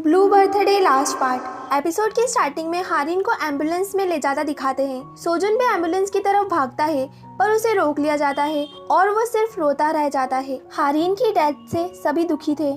Blue birthday last part. Episode की starting में हारिन को एम्बुलेंस में ले जाता दिखाते हैं। सोजुन भी एम्बुलेंस की तरफ भागता है पर उसे रोक लिया जाता है और वो सिर्फ रोता रह जाता है। हारिन की डेथ से सभी दुखी थे,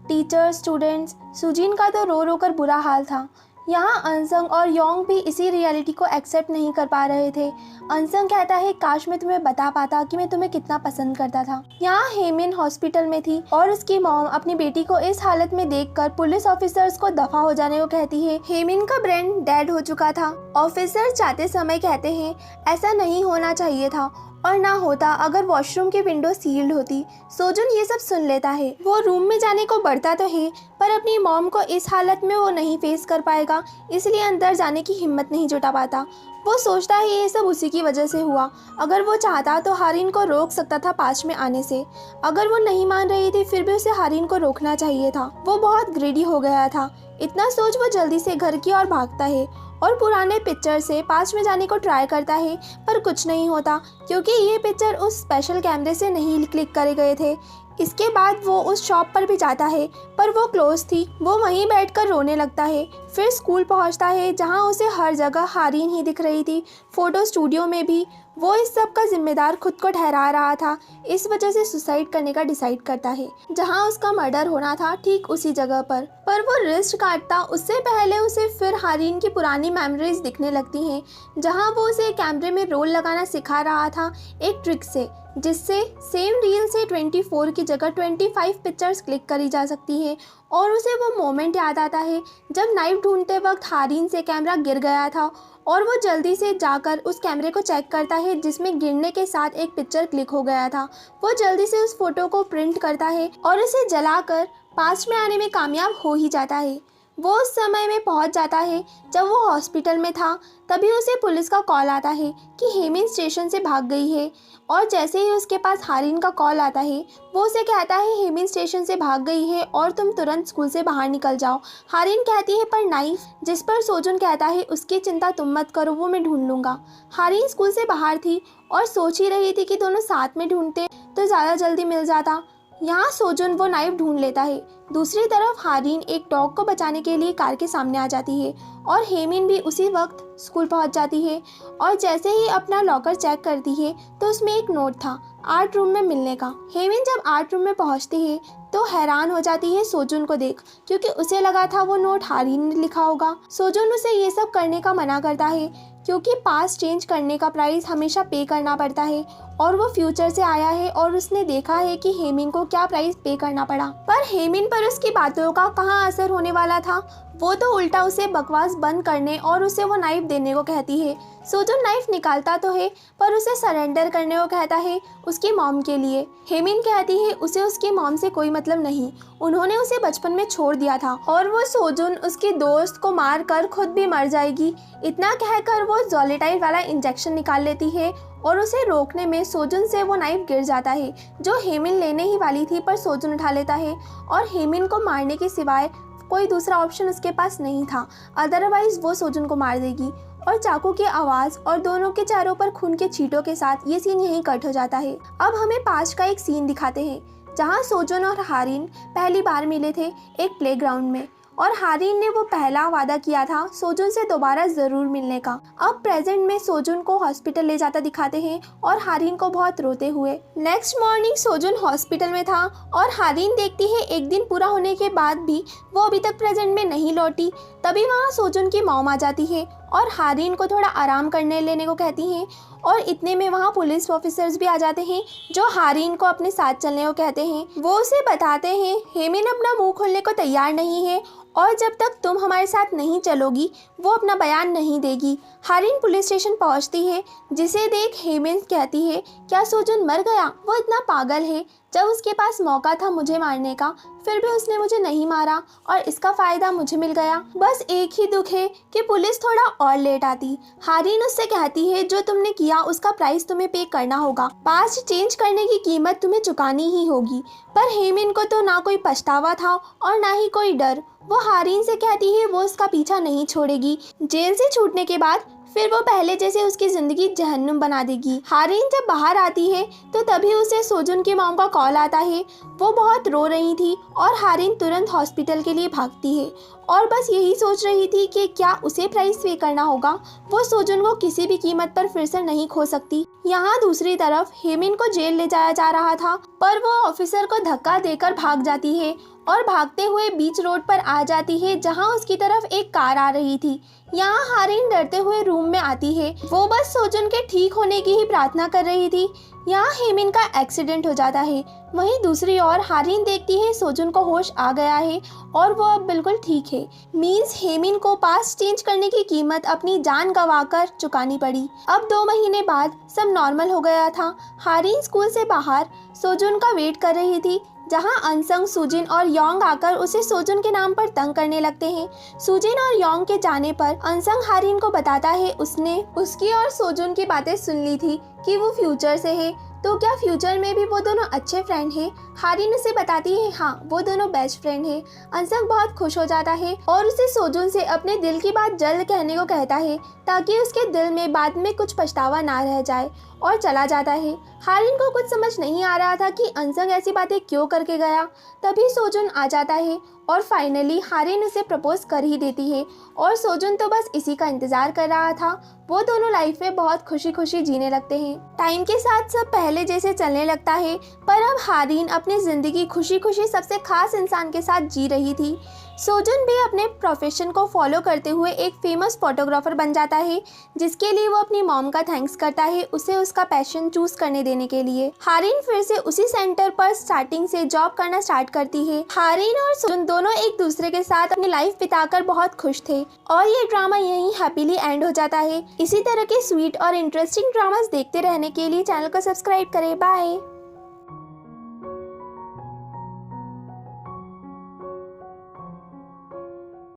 टीचर्स, स्टूडेंट्स। सुजीन का तो रो रो कर बुरा हाल था। यहाँ अनसंग और योंग भी इसी रियलिटी को एक्सेप्ट नहीं कर पा रहे थे। अनसंग कहता है काश मैं तुम्हें बता पाता कि मैं तुम्हें कितना पसंद करता था। यहाँ हेमिन हॉस्पिटल में थी और उसकी मॉम अपनी बेटी को इस हालत में देखकर पुलिस ऑफिसर्स को दफा हो जाने को कहती है। हेमिन का ब्रेन डेड हो चुका था। ऑफिसर जाते समय कहते हैं ऐसा नहीं होना चाहिए था और ना होता अगर वॉशरूम की विंडो सील्ड होती। सोजुन ये सब सुन लेता है। वो रूम में जाने को बढ़ता तो है पर अपनी मॉम को इस हालत में वो नहीं फेस कर पाएगा, इसलिए अंदर जाने की हिम्मत नहीं जुटा पाता। वो सोचता है ये सब उसी की वजह से हुआ। अगर वो चाहता तो हारिन को रोक सकता था पास में आने से। अगर वो नहीं मान रही थी फिर भी उसे हारिन को रोकना चाहिए था। वो बहुत ग्रीडी हो गया था। इतना सोच वो जल्दी से घर की ओर भागता है और पुराने पिक्चर से पास में जाने को ट्राई करता है पर कुछ नहीं होता क्योंकि ये पिक्चर उस स्पेशल कैमरे से नहीं क्लिक करे गए थे। इसके बाद वो उस शॉप पर भी जाता है पर वो क्लोज थी। वो वहीं बैठकर रोने लगता है। फिर स्कूल पहुंचता है जहां उसे हर जगह हारिन ही दिख रही थी। फोटो स्टूडियो में भी वो इस सब का जिम्मेदार खुद को ठहरा रहा था। इस वजह से सुसाइड करने का डिसाइड करता है। जहां उसका मर्डर होना था ठीक उसी जगह पर वो रिस्ट काटता उससे पहले उसे फिर हारिन की पुरानी मेमोरीज दिखने लगती हैं जहां वो उसे कैमरे में रोल लगाना सिखा रहा था एक ट्रिक से, जिससे सेम रील से 24 की जगह 25 पिक्चर्स क्लिक करी जा सकती है। और उसे वो मोमेंट याद आता है जब नाइफ ढूंढते वक्त हारिन से कैमरा गिर गया था और वो जल्दी से जाकर उस कैमरे को चेक करता है जिसमें गिरने के साथ एक पिक्चर क्लिक हो गया था। वो जल्दी से उस फोटो को प्रिंट करता है और उसे जलाकर पास्ट में आने में कामयाब हो ही जाता है। वो उस समय में पहुंच जाता है जब वो हॉस्पिटल में था। तभी उसे पुलिस का कॉल आता है कि हेमिन स्टेशन से भाग गई है और जैसे ही उसके पास हारिन का कॉल आता है वो उसे कहता है हेमिन स्टेशन से भाग गई है और तुम तुरंत स्कूल से बाहर निकल जाओ। हारिन कहती है पर नाइफ, जिस पर सोजुन कहता है उसकी चिंता तुम मत करो, वो मैं ढूंढ लूँगा। हारिन स्कूल से बाहर थी और सोच ही रही थी कि दोनों साथ में ढूंढते तो ज़्यादा जल्दी मिल जाता। यहाँ सोजुन वो नाइफ ढूंढ लेता है। दूसरी तरफ हारिन एक डॉग को बचाने के लिए कार के सामने आ जाती है और हेमिन भी उसी वक्त स्कूल पहुंच जाती है और जैसे ही अपना लॉकर चेक करती है तो उसमें एक नोट था आर्ट रूम में मिलने का। हेमिन जब आर्ट रूम में पहुंचती है तो हैरान हो जाती है सोजुन को देख, क्योंकि उसे लगा था वो नोट हारिन ने लिखा होगा। सोजुन उसे ये सब करने का मना करता है क्योंकि पास चेंज करने का प्राइस हमेशा पे करना पड़ता है और वो फ्यूचर से आया है और उसने देखा है कि हेमिन को क्या प्राइस पे करना पड़ा। पर हेमिन पर उसकी बातों का कहाँ असर होने वाला था। वो तो उल्टा उसे बकवास बंद करने और उसे वो नाइफ देने को कहती है। सोजुन नाइफ निकालता तो है पर उसे सरेंडर करने को कहता है उसकी मॉम के लिए। हेमिन कहती है उसे उसकी मॉम से कोई मतलब नहीं, उन्होंने उसे बचपन में छोड़ दिया था और वो सोजुन उसकी दोस्त को मार कर खुद भी मर जाएगी। इतना कहकर वो जोलेटाइल वाला इंजेक्शन निकाल लेती है और उसे रोकने में सोजुन से वो नाइफ गिर जाता है जो हेमिन लेने ही वाली थी, पर सोजुन उठा लेता है और हेमिन को मारने के सिवाय कोई दूसरा ऑप्शन उसके पास नहीं था, अदरवाइज वो सोजुन को मार देगी। और चाकू की आवाज़ और दोनों के चेहरों पर खून के छींटों के साथ ये सीन यहीं कट हो जाता है। अब हमें पास्ट का एक सीन दिखाते हैं जहाँ सोजुन और हारिन पहली बार मिले थे एक प्लेग्राउंड में और हारिन ने वो पहला वादा किया था सोजुन से दोबारा ज़रूर मिलने का। अब प्रेजेंट में सोजुन को हॉस्पिटल ले जाता दिखाते हैं और हारिन को बहुत रोते हुए। नेक्स्ट मॉर्निंग सोजुन हॉस्पिटल में था और हारिन देखती है एक दिन पूरा होने के बाद भी वो अभी तक प्रेजेंट में नहीं लौटी। तभी वहाँ सोजुन की मॉम आ जाती है और हारिन को थोड़ा आराम करने लेने को कहती हैं और इतने में वहाँ पुलिस ऑफिसर्स भी आ जाते हैं जो हारिन को अपने साथ चलने को कहते हैं। वो उसे बताते हैं हेमिन अपना मुंह खोलने को तैयार नहीं है और जब तक तुम हमारे साथ नहीं चलोगी वो अपना बयान नहीं देगी। हारिन पुलिस स्टेशन पहुंचती है जिसे देख हेमिन कहती है क्या सोजुन मर गया? वो इतना पागल है, जब उसके पास मौका था मुझे मारने का फिर भी उसने मुझे नहीं मारा और इसका फ़ायदा मुझे मिल गया। बस एक ही दुख है कि पुलिस थोड़ा और लेट आती। हारिन उससे कहती है जो तुमने किया उसका प्राइस तुम्हें पे करना होगा, पास्ट चेंज करने की कीमत तुम्हें चुकानी ही होगी। पर हेमिन को तो ना कोई पछतावा था और ना ही कोई डर। वो हारिन से कहती है वो उसका पीछा नहीं छोड़ेगी। जेल से छूटने के बाद फिर वो पहले जैसे उसकी जिंदगी जहन्नुम बना देगी। हारिन जब बाहर आती है तो तभी उसे सोजुन की मॉम का कॉल आता है। वो बहुत रो रही थी और हारिन तुरंत हॉस्पिटल के लिए भागती है और बस यही सोच रही थी कि क्या उसे प्राइस पे करना होगा। वो सोजुन को किसी भी कीमत पर फिर से नहीं खो सकती। यहाँ दूसरी तरफ हेमिन को जेल ले जाया जा रहा था, पर वो ऑफिसर को धक्का देकर भाग जाती है और भागते हुए बीच रोड पर आ जाती है जहाँ उसकी तरफ एक कार आ रही थी। यहाँ हारिन डरते हुए रूम में आती है। वो बस सोजुन के ठीक होने की ही प्रार्थना कर रही थी। यहाँ हेमिन का एक्सीडेंट हो जाता है। वहीं दूसरी ओर हारिन देखती है सोजुन को होश आ गया है और वो अब बिल्कुल ठीक है। मीन्स हेमिन को पास चेंज करने की कीमत अपनी जान गंवाकर चुकानी पड़ी। अब 2 महीने बाद सब नॉर्मल हो गया था। हारिन स्कूल से बाहर सोजुन का वेट कर रही थी, जहां अनसंग, सुजिन और योंग आकर उसे सोजुन के नाम पर तंग करने लगते हैं। सुजिन और योंग के जाने पर अनसंग हारिन को बताता है उसने उसकी और सोजुन की बातें सुन ली थी कि वो फ्यूचर से है, तो क्या फ्यूचर में भी वो दोनों अच्छे फ्रेंड हैं? हारिन उसे बताती है हाँ, वो दोनों बेस्ट फ्रेंड हैं। अनसंग बहुत खुश हो जाता है और उसे सोजुन से अपने दिल की बात जल्द कहने को कहता है ताकि उसके दिल में बाद में कुछ पछतावा ना रह जाए, और चला जाता है। हारिन को कुछ समझ नहीं आ रहा था कि अनसंग ऐसी बातें क्यों करके गया। तभी सोजुन आ जाता है और फाइनली हारिन उसे प्रपोज कर ही देती है और सोजुन तो बस इसी का इंतजार कर रहा था। वो दोनों लाइफ में बहुत खुशी खुशी जीने लगते हैं। टाइम के साथ सब पहले जैसे चलने लगता है, पर अब हारिन अपनी जिंदगी खुशी खुशी सबसे खास इंसान के साथ जी रही थी। सोजुन भी अपने प्रोफेशन को फॉलो करते हुए एक फेमस फोटोग्राफर बन जाता है, जिसके लिए वो अपनी मॉम का थैंक्स करता है उसे उसका पैशन चूज करने देने के लिए। हारिन फिर से उसी सेंटर पर स्टार्टिंग से जॉब करना स्टार्ट करती है। हारिन और सोजुन दोनों एक दूसरे के साथ अपनी लाइफ बिताकर बहुत खुश थे और ये ड्रामा यहीं हैप्पीली एंड हो जाता है। इसी तरह के स्वीट और इंटरेस्टिंग ड्रामास देखते रहने के लिए चैनल को सब्सक्राइब करें। बाय।